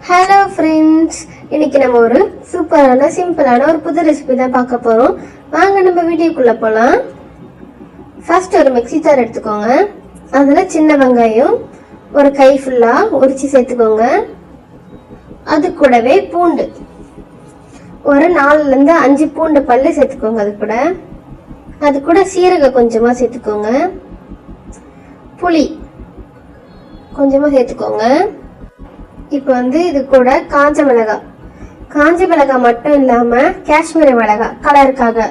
Hello friends, இன்னைக்கு நம்ம ஒரு சூப்பரான சிம்பிளான ஒரு புது ரெசிபி தான் பார்க்க போறோம். வாங்க நம்ம வீடியோக்குள்ள போலாம். ஃபர்ஸ்ட் ஒரு மிக்ஸி ஜார் எடுத்துக்கோங்க. அதுல சின்ன வெங்காயம் ஒரு கை ஃபுல்லா உரிச்சு சேர்த்துக்கோங்க. அது கூடவே பூண்டு ஒரு 4ல இருந்து 5 பூண்டு பல்லு சேர்த்துக்கோங்க. அது கூட சீரகம் கொஞ்சமா சேர்த்துக்கோங்க. புளி கொஞ்சமா சேர்த்துக்கோங்க. இப்போ இது கூட காஞ்ச மிளகாய் மட்டும் இல்லாம காஷ்மீரி மிளகாய் கலருக்காக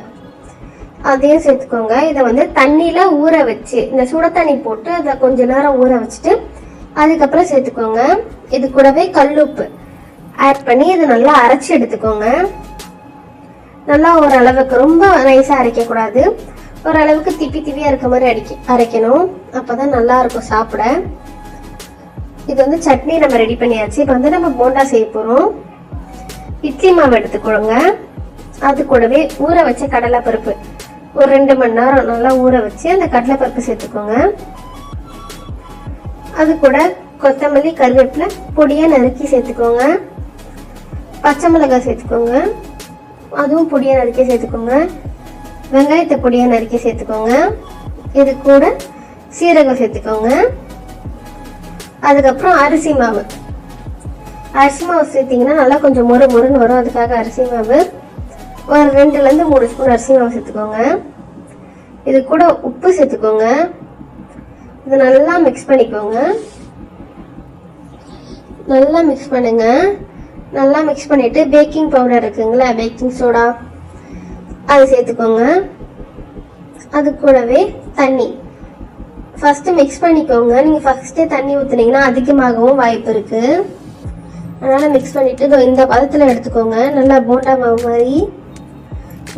அதையும் சேர்த்துக்கோங்க. இதை தண்ணியில ஊற வச்சு, இந்த சுட தண்ணி போட்டு அதை கொஞ்ச நேரம் ஊற வச்சுட்டு அதுக்கப்புறம் சேர்த்துக்கோங்க. இது கூடவே கல்லுப்பு ஆட் பண்ணி இதை நல்லா அரைச்சி எடுத்துக்கோங்க. நல்லா ஓரளவுக்கு ரொம்ப நைஸா அரைக்க கூடாது, ஓரளவுக்கு திப்பியா இருக்க மாதிரி அரைக்கணும். அப்பதான் நல்லா இருக்கும் சாப்பிட. இது சட்னி நம்ம ரெடி பண்ணியாச்சு. இப்போ நம்ம போண்டா செய்ய போறோம். இட்லி மாவு எடுத்துக்கோங்க. அது கூடவே ஊற வச்ச கடலை பருப்பு ஒரு 2 மணி நேரம் நல்லா ஊற வச்சு அந்த கடலை பருப்பு சேர்த்துக்கோங்க. அது கூட கொத்தமல்லி கருவேப்பிலை பொடியா நறுக்கி சேர்த்துக்கோங்க. பச்சை மிளகாய் சேர்த்துக்கோங்க, அதுவும் பொடியா நறுக்கி சேர்த்துக்கோங்க. வெங்காயத்தை பொடியா நறுக்கி சேர்த்துக்கோங்க. இது கூட சீரகம் சேர்த்துக்கோங்க. அதுக்கப்புறம் அரிசி மாவு சேர்த்தீங்கன்னா நல்லா கொஞ்சம் மொறுன்னு வரும். அதுக்காக அரிசி மாவு ஒரு 2ல இருந்து 3 ஸ்பூன் அரிசி மாவு சேர்த்துக்கோங்க. இது கூட உப்பு சேர்த்துக்கோங்க. இது நல்லா மிக்ஸ் பண்ணிக்கோங்க. நல்லா மிக்ஸ் பண்ணுங்க. நல்லா மிக்ஸ் பண்ணிட்டு பேக்கிங் பவுடர் இருக்குங்களா, பேக்கிங் சோடா, அது சேர்த்துக்கோங்க. அது கூடவே தண்ணி ஃபர்ஸ்ட் மிக்ஸ் பண்ணிக்கோங்க. நீங்க ஃபர்ஸ்டே தண்ணி ஊத்துனீங்கன்னா அதிகமாகவும் வாய்ப்பு இருக்கு. அதனால மிக்ஸ் பண்ணிட்டு இந்த பதத்துல எடுத்துக்கோங்க. நல்லா போண்டா மாவு மாதிரி,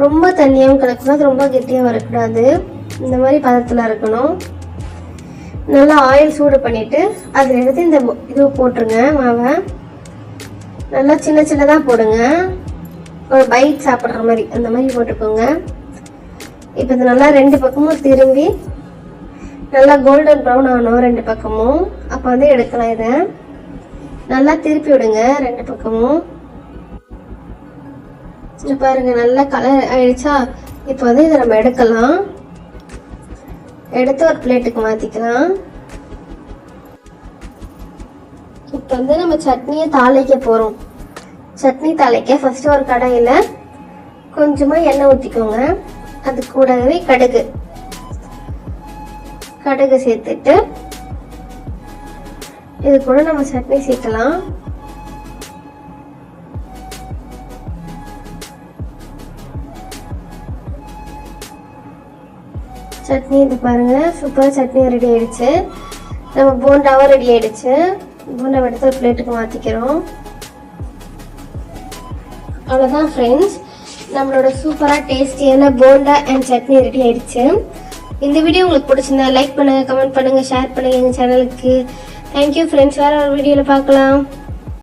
ரொம்ப தண்ணியாகவும் கலக்கக்கூடாது, ரொம்ப கெட்டியாக வரக்கூடாது. இந்த மாதிரி பதத்துல இருக்கணும். நல்லா ஆயில் சூடு பண்ணிட்டு அதில் எடுத்து இந்த இது போட்டுருங்க. மாவை நல்லா சின்னதா போடுங்க, ஒரு பைட் சாப்பிட்ற மாதிரி அந்த மாதிரி போட்டுக்கோங்க. இப்போ இது நல்லா 2 பக்கமும் திரும்பி நல்லா கோல்டன் ப்ரௌன் ஆகணும் 2 பக்கமும். அப்போ எடுக்கலாம். இதை நல்லா திருப்பி விடுங்க 2 பக்கமும். பாருங்க நல்லா கலர் ஆயிடுச்சா. இப்போ இதை நம்ம எடுக்கலாம். எடுத்து ஒரு பிளேட்டுக்கு மாத்திக்கலாம். இப்போ நம்ம சட்னியை தாளிக்க போறோம். சட்னி தாளிக்க ஃபர்ஸ்ட் ஒரு கடாயில கொஞ்சமா எண்ணெய் ஊற்றிக்கோங்க. அது கூடவே கடுகு சேர்த்துட்டு இது கூட நம்ம சட்னி சேர்க்கலாம். சட்னி இது பாருங்க, சூப்பர் சட்னி ரெடி ஆயிடுச்சு. நம்ம போண்டாவும் ரெடி ஆயிடுச்சு. போண்டா எடுத்து ஒரு பிளேட்டுக்கு மாத்திக்கிறோம். அவ்வளவுதான் ஃப்ரெண்ட்ஸ், நம்மளோட சூப்பரா டேஸ்டியான போண்டா அண்ட் சட்னி ரெடி ஆயிடுச்சு. இந்த வீடியோ உங்களுக்கு பிடிச்சிருந்தா லைக் பண்ணுங்க, கமெண்ட் பண்ணுங்க, ஷேர் பண்ணுங்க எங்க சேனலுக்கு. Thank you friends. வேற ஒரு வீடியோல பார்க்கலாம்.